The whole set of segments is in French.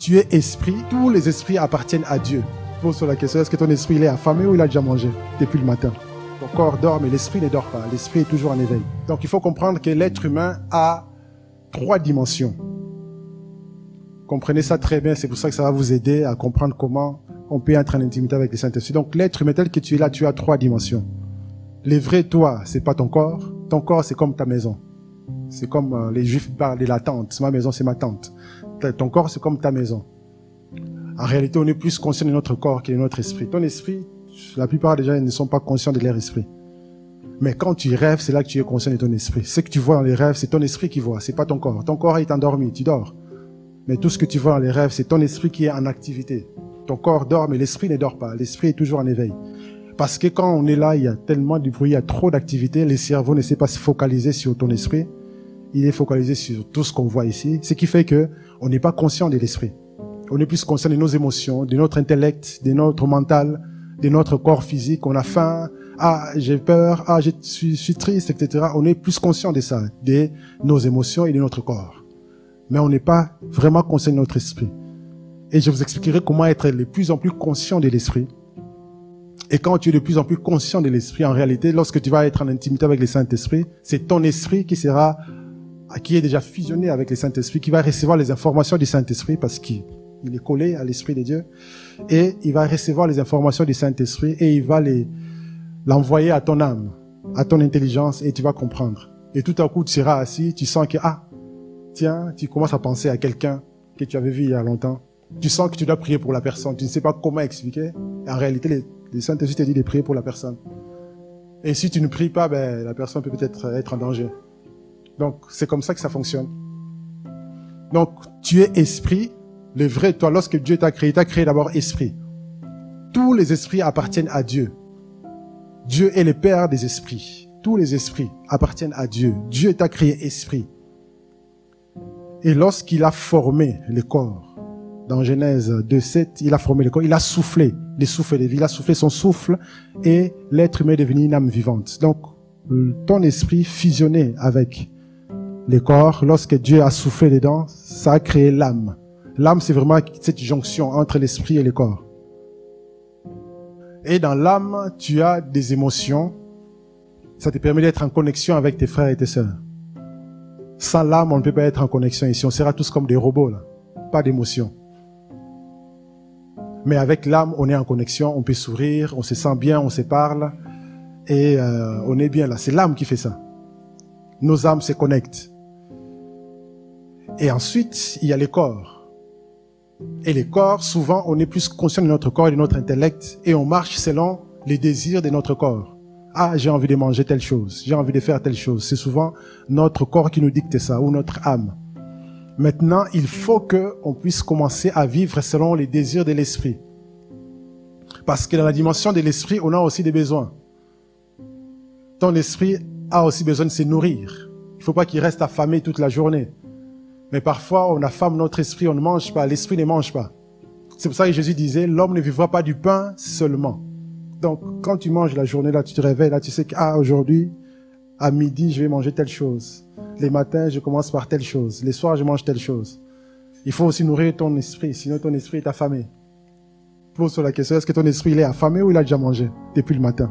tu es esprit, tous les esprits appartiennent à Dieu. Pose la question, est-ce que ton esprit il est affamé ou il a déjà mangé depuis le matin? Ton corps dort, mais l'esprit ne dort pas. L'esprit est toujours en éveil. Donc il faut comprendre que l'être humain a 3 dimensions. Comprenez ça très bien, c'est pour ça que ça va vous aider à comprendre comment on peut être en intimité avec le Saint-Esprit. Donc l'être humain tel que tu es là, tu as 3 dimensions. Le vrai toi, c'est pas ton corps. Ton corps, c'est comme ta maison. C'est comme les Juifs parlent de la tente. C'est ma maison, c'est ma tente. Ton corps, c'est comme ta maison. En réalité, on est plus conscient de notre corps que de notre esprit. Ton esprit, la plupart des gens ne sont pas conscients de leur esprit. Mais quand tu rêves, c'est là que tu es conscient de ton esprit. Ce que tu vois dans les rêves, c'est ton esprit qui voit, c'est pas ton corps. Ton corps est endormi, tu dors. Mais tout ce que tu vois dans les rêves, c'est ton esprit qui est en activité. Ton corps dort, mais l'esprit ne dort pas. L'esprit est toujours en éveil. Parce que quand on est là, il y a tellement de bruit, il y a trop d'activité, le cerveau ne sait pas se focaliser sur ton esprit. Il est focalisé sur tout ce qu'on voit ici. Ce qui fait que on n'est pas conscient de l'esprit. On est plus conscient de nos émotions, de notre intellect, de notre mental, de notre corps physique. On a faim, j'ai peur, je suis triste, etc. On est plus conscient de ça, de nos émotions et de notre corps. Mais on n'est pas vraiment conscient de notre esprit. Et je vous expliquerai comment être de plus en plus conscient de l'esprit. Et quand tu es de plus en plus conscient de l'esprit, en réalité, lorsque tu vas être en intimité avec le Saint-Esprit, c'est ton esprit qui est déjà fusionné avec le Saint-Esprit, qui va recevoir les informations du Saint-Esprit parce qu'il est collé à l'Esprit de Dieu. Et il va recevoir les informations du Saint-Esprit et il va l'envoyer à ton âme, à ton intelligence et tu vas comprendre. Et tout à coup, tu seras assis, tu sens que, tiens, tu commences à penser à quelqu'un que tu avais vu il y a longtemps. Tu sens que tu dois prier pour la personne. Tu ne sais pas comment expliquer. Et en réalité, le Saint-Esprit te dit de prier pour la personne. Et si tu ne pries pas, la personne peut peut-être être en danger. Donc, c'est comme ça que ça fonctionne. Donc, tu es esprit, le vrai toi. Lorsque Dieu t'a créé d'abord esprit. Tous les esprits appartiennent à Dieu. Dieu est le Père des esprits. Tous les esprits appartiennent à Dieu. Dieu t'a créé esprit. Et lorsqu'il a formé le corps, dans Genèse 2:7, il a formé le corps, il a soufflé des souffles de vie, il a soufflé son souffle et l'être humain est devenu une âme vivante. Donc, ton esprit fusionné avec le corps, lorsque Dieu a soufflé dedans, ça a créé l'âme. L'âme, c'est vraiment cette jonction entre l'esprit et le corps. Et dans l'âme, tu as des émotions. Ça te permet d'être en connexion avec tes frères et tes sœurs. Sans l'âme, on ne peut pas être en connexion ici. On sera tous comme des robots, là. Pas d'émotions. Mais avec l'âme, on est en connexion, on peut sourire, on se sent bien, on se parle, et on est bien là. C'est l'âme qui fait ça. Nos âmes se connectent. Et ensuite, il y a les corps. Et les corps, souvent, on est plus conscient de notre corps et de notre intellect, et on marche selon les désirs de notre corps. J'ai envie de manger telle chose, j'ai envie de faire telle chose. C'est souvent notre corps qui nous dicte ça, ou notre âme. Maintenant, il faut qu'on puisse commencer à vivre selon les désirs de l'esprit. Parce que dans la dimension de l'esprit, on a aussi des besoins. Ton esprit a aussi besoin de se nourrir. Il ne faut pas qu'il reste affamé toute la journée. Mais parfois, on affame notre esprit, on ne mange pas, l'esprit ne mange pas. C'est pour ça que Jésus disait, l'homme ne vivra pas du pain seulement. Donc, quand tu manges la journée, là, tu te réveilles, là, tu sais que, aujourd'hui, à midi, je vais manger telle chose. Les matins, je commence par telle chose. Les soirs, je mange telle chose. Il faut aussi nourrir ton esprit, sinon ton esprit est affamé. Pose la question, est-ce que ton esprit il est affamé ou il a déjà mangé depuis le matin?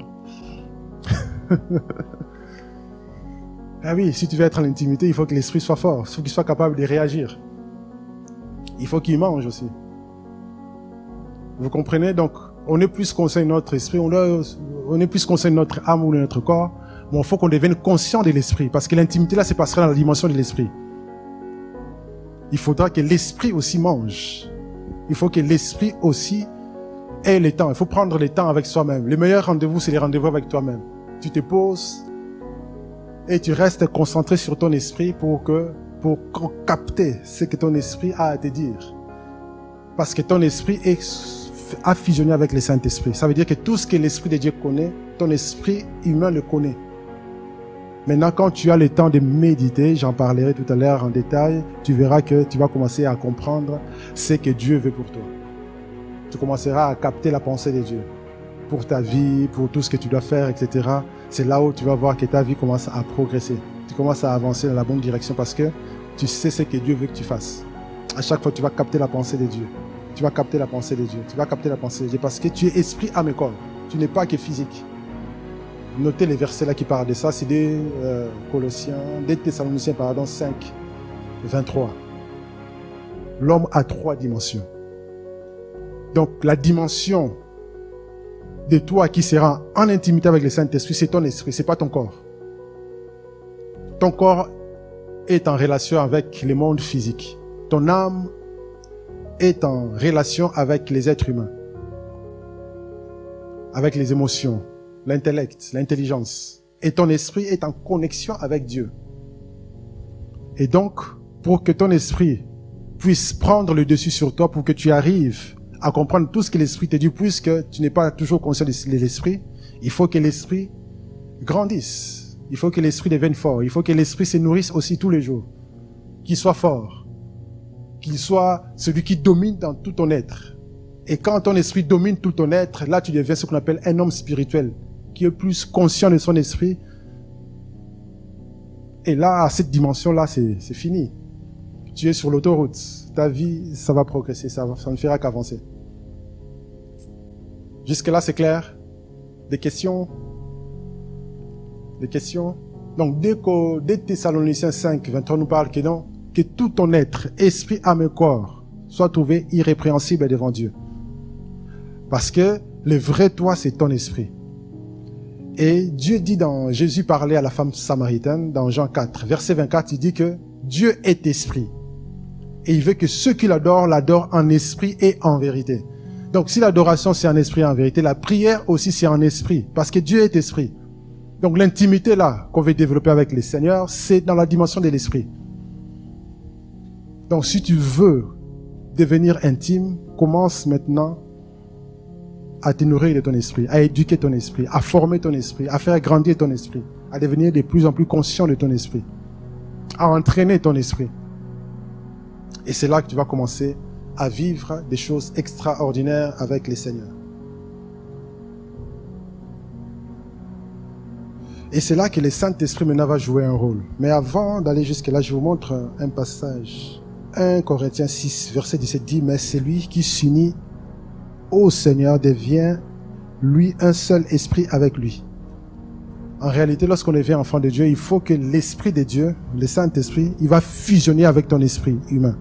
Oui, si tu veux être en intimité, il faut que l'esprit soit fort. Il faut qu'il soit capable de réagir. Il faut qu'il mange aussi. Vous comprenez? Donc, on est plus conscient de notre esprit, on est plus conscient de notre âme ou de notre corps. Bon, il faut qu'on devienne conscient de l'esprit, parce que l'intimité là se passera dans la dimension de l'esprit. Il faudra que l'esprit aussi mange. Il faut que l'esprit aussi ait le temps. Il faut prendre le temps avec soi-même. Le meilleur rendez-vous, c'est les rendez-vous avec toi-même. Tu te poses et tu restes concentré sur ton esprit pour capter ce que ton esprit a à te dire. Parce que ton esprit a fusionné avec le Saint-Esprit. Ça veut dire que tout ce que l'Esprit de Dieu connaît, ton esprit humain le connaît. Maintenant, quand tu as le temps de méditer, j'en parlerai tout à l'heure en détail, tu verras que tu vas commencer à comprendre ce que Dieu veut pour toi. Tu commenceras à capter la pensée de Dieu pour ta vie, pour tout ce que tu dois faire, etc. C'est là où tu vas voir que ta vie commence à progresser. Tu commences à avancer dans la bonne direction parce que tu sais ce que Dieu veut que tu fasses. À chaque fois, tu vas capter la pensée de Dieu. Tu vas capter la pensée de Dieu. Tu vas capter la pensée de Dieu parce que tu es esprit, âme et corps. Tu n'es pas que physique. Notez les versets là qui parlent de ça. C'est des Thessaloniciens, 5, 23. L'homme a 3 dimensions. Donc, la dimension de toi qui sera en intimité avec le Saint-Esprit, c'est ton esprit, c'est pas ton corps. Ton corps est en relation avec le monde physique. Ton âme est en relation avec les êtres humains, avec les émotions, l'intellect, l'intelligence. Et ton esprit est en connexion avec Dieu. Et donc, pour que ton esprit puisse prendre le dessus sur toi, pour que tu arrives à comprendre tout ce que l'esprit te dit, puisque tu n'es pas toujours conscient de l'esprit, il faut que l'esprit grandisse. Il faut que l'esprit devienne fort. Il faut que l'esprit se nourrisse aussi tous les jours. Qu'il soit fort. Qu'il soit celui qui domine dans tout ton être. Et quand ton esprit domine tout ton être, là tu deviens ce qu'on appelle un homme spirituel, qui est plus conscient de son esprit. Et là, à cette dimension-là, c'est fini. Tu es sur l'autoroute. Ta vie, ça va progresser, ça ne fera qu'avancer. Jusque-là, c'est clair? Des questions? Des questions? Donc, dès Thessaloniciens 5, 23 nous parle que tout ton être, esprit, âme et corps, soit trouvé irrépréhensible devant Dieu. Parce que le vrai toi, c'est ton esprit. Et Dieu dit Jésus parlait à la femme samaritaine dans Jean 4, verset 24, il dit que Dieu est esprit. Et il veut que ceux qui l'adorent en esprit et en vérité. Donc si l'adoration c'est en esprit et en vérité, la prière aussi c'est en esprit. Parce que Dieu est esprit. Donc l'intimité là qu'on veut développer avec le Seigneur, c'est dans la dimension de l'esprit. Donc si tu veux devenir intime, commence maintenant à te nourrir de ton esprit, à éduquer ton esprit, à former ton esprit, à faire grandir ton esprit, à devenir de plus en plus conscient de ton esprit, à entraîner ton esprit. Et c'est là que tu vas commencer à vivre des choses extraordinaires avec les Seigneurs. Et c'est là que le Saint-Esprit maintenant va jouer un rôle. Mais avant d'aller jusque-là, je vous montre un passage. 1 Corinthiens 6, verset 17 dit, « Mais celui qui s'unit au Seigneur devient, lui, un seul esprit avec lui. » En réalité, lorsqu'on devient enfant de Dieu, il faut que l'Esprit de Dieu, le Saint-Esprit, il va fusionner avec ton esprit humain.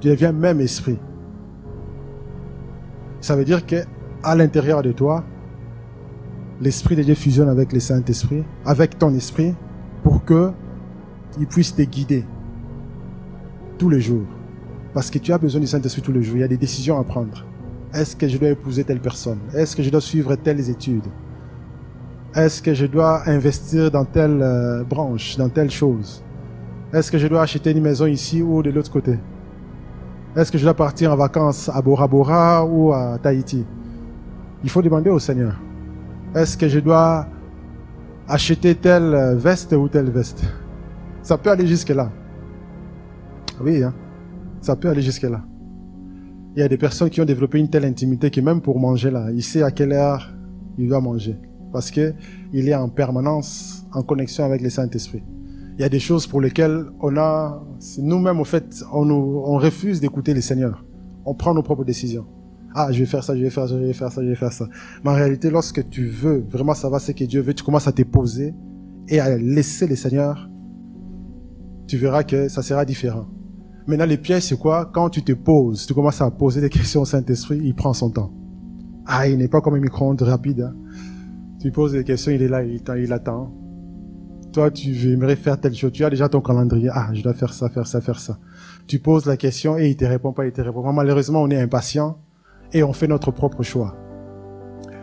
Tu deviens même esprit. Ça veut dire que à l'intérieur de toi, l'Esprit de Dieu fusionne avec le Saint-Esprit, avec ton esprit, pour que il puisse te guider tous les jours. Parce que tu as besoin du Saint-Esprit tous les jours. Il y a des décisions à prendre. Est-ce que je dois épouser telle personne? Est-ce que je dois suivre telles études? Est-ce que je dois investir dans telle branche, dans telle chose? Est-ce que je dois acheter une maison ici ou de l'autre côté? Est-ce que je dois partir en vacances à Bora Bora ou à Tahiti? Il faut demander au Seigneur. Est-ce que je dois acheter telle veste ou telle veste? Ça peut aller jusque-là. Oui, hein? Ça peut aller jusque-là. Il y a des personnes qui ont développé une telle intimité que même pour manger là, il sait à quelle heure il doit manger. Parce que il est en permanence en connexion avec le Saint-Esprit. Il y a des choses pour lesquelles nous-mêmes au fait, on refuse d'écouter le Seigneur. On prend nos propres décisions. Ah, je vais faire ça, je vais faire ça, je vais faire ça, je vais faire ça. Mais en réalité, lorsque tu veux vraiment savoir ce que Dieu veut, tu commences à te poser et à laisser le Seigneur, tu verras que ça sera différent. Maintenant, le piège, c'est quoi? Quand tu te poses, tu commences à poser des questions au Saint-Esprit, il prend son temps. Ah, il n'est pas comme un micro-ondes rapide. Hein. Tu poses des questions, il est là, il attend. Toi, tu aimerais faire telle chose. Tu as déjà ton calendrier. Ah, je dois faire ça, faire ça, faire ça. Tu poses la question et il te répond pas, il te répond pas. Malheureusement, on est impatient et on fait notre propre choix.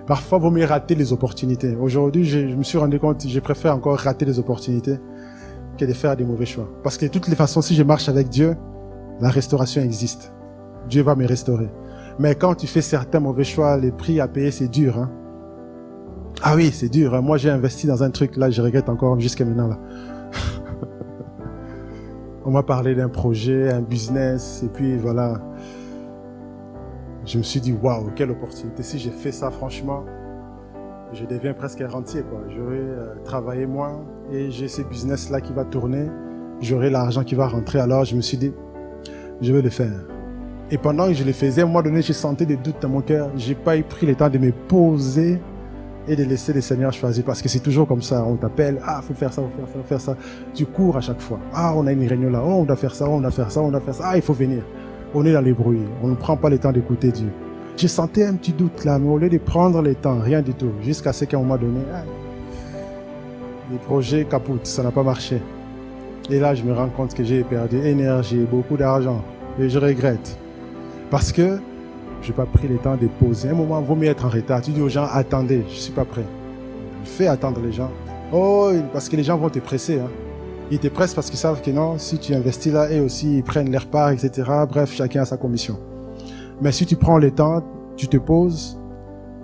Parfois, il vaut mieux rater les opportunités. Aujourd'hui, je me suis rendu compte, je préfère encore rater les opportunités que de faire des mauvais choix. Parce que de toutes les façons, si je marche avec Dieu, la restauration existe. Dieu va me restaurer. Mais quand tu fais certains mauvais choix, les prix à payer, c'est dur. Hein? Ah oui, c'est dur. Hein? Moi, j'ai investi dans un truc, là, je regrette encore jusqu'à maintenant. Là. On m'a parlé d'un projet, un business, et puis voilà. Je me suis dit, waouh, quelle opportunité. Si j'ai fait ça, franchement, je deviens presque un rentier, quoi. J'aurais travaillé moins et j'ai ce business-là qui va tourner. J'aurai l'argent qui va rentrer. Alors, je me suis dit, je vais le faire. Et pendant que je le faisais, à un moment donné, j'ai senti des doutes dans mon cœur. J'ai pas pris le temps de me poser et de laisser le Seigneur choisir. Parce que c'est toujours comme ça. On t'appelle, faut faire ça, faut faire ça. Tu cours à chaque fois. On a une réunion là. On doit faire ça, on doit faire ça, on doit faire ça. Il faut venir. On est dans les bruits. On ne prend pas le temps d'écouter Dieu. J'ai senti un petit doute là, mais au lieu de prendre le temps, rien du tout. Jusqu'à ce qu'à un moment donné, les projets capotent, ça n'a pas marché. Et là, je me rends compte que j'ai perdu énergie, beaucoup d'argent. Et je regrette. Parce que je n'ai pas pris le temps de poser. Un moment, il vaut mieux être en retard. Tu dis aux gens, attendez, je ne suis pas prêt. Fais attendre les gens. Parce que les gens vont te presser. Ils te pressent parce qu'ils savent que non, si tu investis là, eux aussi, ils prennent leur part, etc. Bref, chacun a sa commission. Mais si tu prends le temps, tu te poses,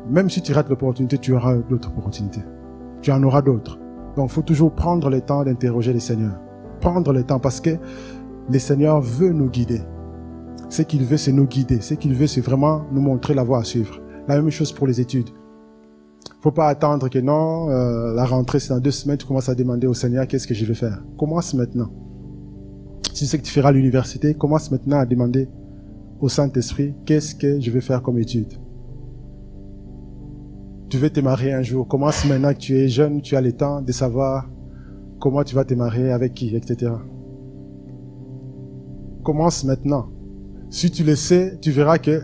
même si tu rates l'opportunité, tu auras d'autres opportunités. Tu en auras d'autres. Donc, il faut toujours prendre le temps d'interroger le Seigneur. Prendre le temps parce que le Seigneur veut nous guider. Ce qu'il veut, c'est nous guider. Ce qu'il veut, c'est vraiment nous montrer la voie à suivre. La même chose pour les études. Faut pas attendre que non, la rentrée c'est dans 2 semaines, tu commences à demander au Seigneur qu'est-ce que je vais faire. Commence maintenant. Si tu sais que tu feras l'université, commence maintenant à demander au Saint-Esprit qu'est-ce que je vais faire comme étude. Tu veux te marier un jour, commence maintenant que tu es jeune, tu as le temps de savoir comment tu vas te marier, avec qui, etc. Commence maintenant. Si tu le sais, tu verras que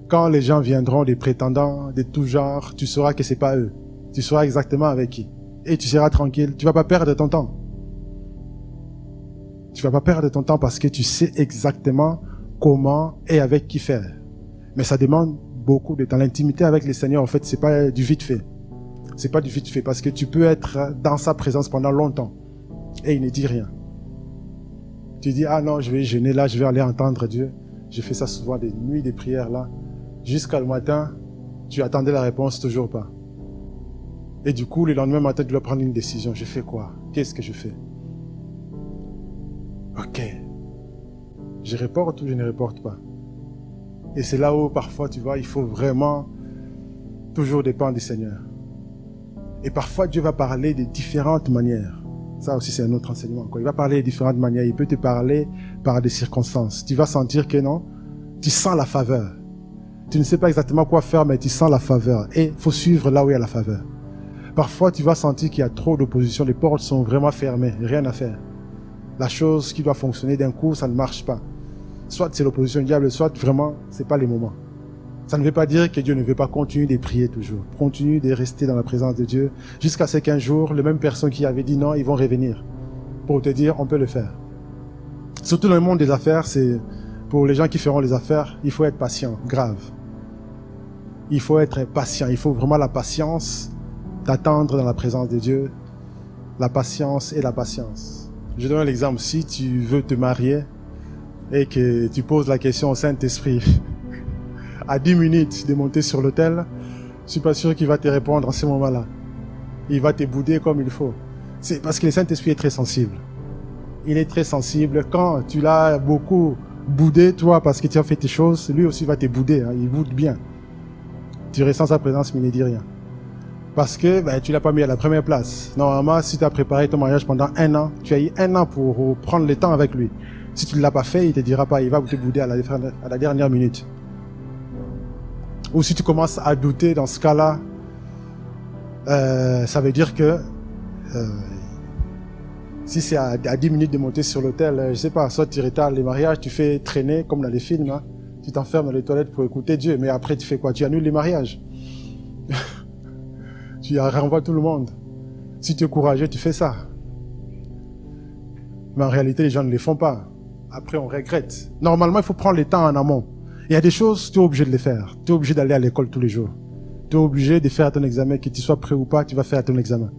quand les gens viendront, des prétendants de tout genre, tu sauras que c'est pas eux. Tu sauras exactement avec qui. Et tu seras tranquille. Tu vas pas perdre ton temps. Tu vas pas perdre ton temps parce que tu sais exactement comment et avec qui faire. Mais ça demande beaucoup de temps. L'intimité avec le Seigneur, en fait, c'est pas du vite fait. C'est pas du vite fait parce que tu peux être dans sa présence pendant longtemps et il ne dit rien. Tu dis, non, je vais jeûner là, je vais aller entendre Dieu. J'ai fait ça souvent, des nuits de prière là. Jusqu'à le matin, tu attendais la réponse, toujours pas. Et du coup, le lendemain matin, tu dois prendre une décision. Je fais quoi? Qu'est-ce que je fais? Ok. Je reporte ou je ne reporte pas? Et c'est là où parfois, tu vois, il faut vraiment toujours dépendre du Seigneur. Et parfois, Dieu va parler de différentes manières. Ça aussi, c'est un autre enseignement. Il va parler de différentes manières. Il peut te parler par des circonstances. Tu vas sentir que non, tu sens la faveur. Tu ne sais pas exactement quoi faire, mais tu sens la faveur. Et il faut suivre là où il y a la faveur. Parfois, tu vas sentir qu'il y a trop d'opposition. Les portes sont vraiment fermées. Rien à faire. La chose qui doit fonctionner d'un coup, ça ne marche pas. Soit c'est l'opposition du diable, soit vraiment, c'est pas les moments. Ça ne veut pas dire que Dieu ne veut pas continuer de prier toujours. Continue de rester dans la présence de Dieu. Jusqu'à ce qu'un jour, les mêmes personnes qui avaient dit non, ils vont revenir. Pour te dire, on peut le faire. Surtout dans le monde des affaires, c'est pour les gens qui feront les affaires, il faut être patient, grave. Il faut être patient. Il faut vraiment la patience d'attendre dans la présence de Dieu. La patience et la patience. Je donne un exemple. Si tu veux te marier et que tu poses la question au Saint-Esprit, à 10 minutes de monter sur l'autel, je suis pas sûr qu'il va te répondre en ce moment-là. Il va te bouder comme il faut. C'est parce que le Saint-Esprit est très sensible. Il est très sensible. Quand tu l'as beaucoup boudé, toi, parce que tu as fait tes choses, lui aussi va te bouder. Il boude bien. Tu ressens sa présence, mais il ne dit rien. Parce que tu l'as pas mis à la première place. Normalement, si tu as préparé ton mariage pendant 1 an, tu as eu 1 an pour prendre le temps avec lui. Si tu ne l'as pas fait, il te dira pas. Il va te bouder à la dernière minute. Ou si tu commences à douter dans ce cas-là, ça veut dire que si c'est à 10 minutes de monter sur l'autel, je sais pas, soit tu retardes les mariages, tu fais traîner comme dans les films, hein, tu t'enfermes dans les toilettes pour écouter Dieu, mais après tu fais quoi? Tu annules les mariages. Tu renvoies tout le monde. Si tu es courageux, tu fais ça. Mais en réalité, les gens ne les font pas. Après, on regrette. Normalement, il faut prendre le temps en amont. Il y a des choses, tu es obligé de les faire. Tu es obligé d'aller à l'école tous les jours. Tu es obligé de faire ton examen, que tu sois prêt ou pas, tu vas faire ton examen.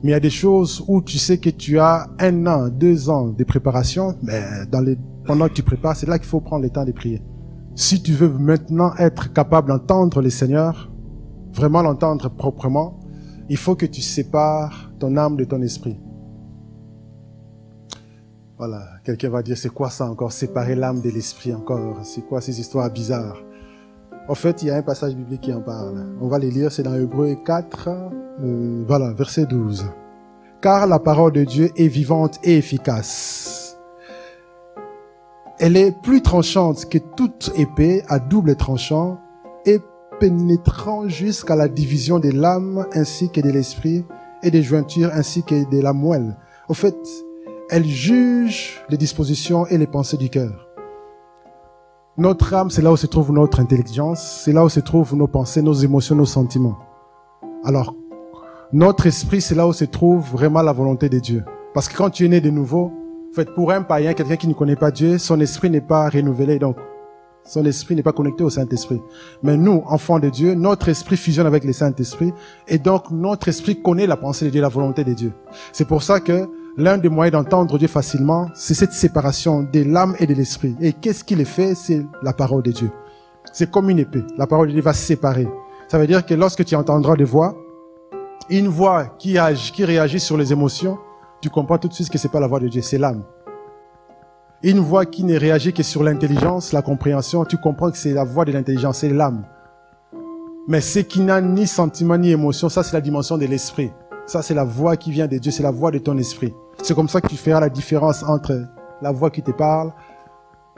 Mais il y a des choses où tu sais que tu as 1 an, 2 ans de préparation, mais pendant que tu prépares, c'est là qu'il faut prendre le temps de prier. Si tu veux maintenant être capable d'entendre le Seigneur, vraiment l'entendre proprement, il faut que tu sépares ton âme de ton esprit. Voilà, quelqu'un va dire, c'est quoi ça encore? Séparer l'âme de l'esprit encore? C'est quoi ces histoires bizarres? En fait, il y a un passage biblique qui en parle. On va les lire, c'est dans Hébreux 4, verset 12. Car la parole de Dieu est vivante et efficace. Elle est plus tranchante que toute épée à double tranchant et pénétrant jusqu'à la division de l'âme ainsi que de l'esprit et des jointures ainsi que de la moelle. Au fait, elle juge les dispositions et les pensées du cœur. Notre âme, c'est là où se trouve notre intelligence, c'est là où se trouvent nos pensées, nos émotions, nos sentiments. Alors, notre esprit, c'est là où se trouve vraiment la volonté de Dieu. Parce que quand tu es né de nouveau, en fait, pour un païen, quelqu'un qui ne connaît pas Dieu, son esprit n'est pas renouvelé, donc son esprit n'est pas connecté au Saint-Esprit. Mais nous, enfants de Dieu, notre esprit fusionne avec le Saint-Esprit, et donc notre esprit connaît la pensée de Dieu, la volonté de Dieu. C'est pour ça que l'un des moyens d'entendre Dieu facilement, c'est cette séparation de l'âme et de l'esprit. Et qu'est-ce qui le fait? C'est la parole de Dieu. C'est comme une épée. La parole de Dieu va séparer. Ça veut dire que lorsque tu entendras des voix, une voix qui réagit sur les émotions, tu comprends tout de suite que c'est pas la voix de Dieu, c'est l'âme. Une voix qui ne réagit que sur l'intelligence, la compréhension, tu comprends que c'est la voix de l'intelligence, c'est l'âme. Mais ce qui n'a ni sentiment ni émotion, ça c'est la dimension de l'esprit. Ça c'est la voix qui vient de Dieu, c'est la voix de ton esprit. C'est comme ça que tu feras la différence entre la voix qui te parle,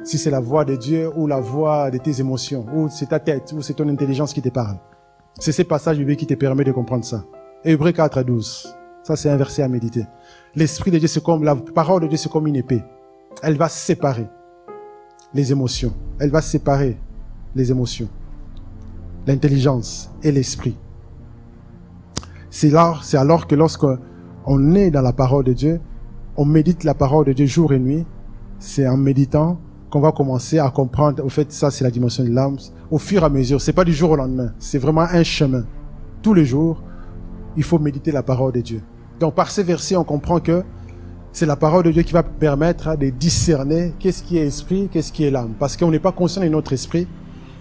si c'est la voix de Dieu ou la voix de tes émotions, ou c'est ta tête, ou c'est ton intelligence qui te parle. C'est ces passages bibliques qui te permet de comprendre ça. Hébreux 4 à 12. Ça c'est un verset à méditer. L'esprit de Dieu, c'est comme, la parole de Dieu, c'est comme une épée. Elle va séparer les émotions. Elle va séparer les émotions, l'intelligence et l'esprit. C'est alors que lorsqu'on est dans la parole de Dieu, on médite la parole de Dieu jour et nuit. C'est en méditant qu'on va commencer à comprendre. Au fait, ça, c'est la dimension de l'âme. Au fur et à mesure, c'est pas du jour au lendemain. C'est vraiment un chemin. Tous les jours, il faut méditer la parole de Dieu. Donc, par ces versets, on comprend que c'est la parole de Dieu qui va permettre de discerner qu'est-ce qui est esprit, qu'est-ce qui est l'âme. Parce qu'on n'est pas conscient de notre esprit,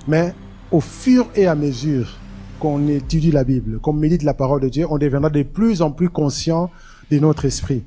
mais au fur et à mesure qu'on étudie la Bible, qu'on médite la parole de Dieu, on deviendra de plus en plus conscient de notre esprit.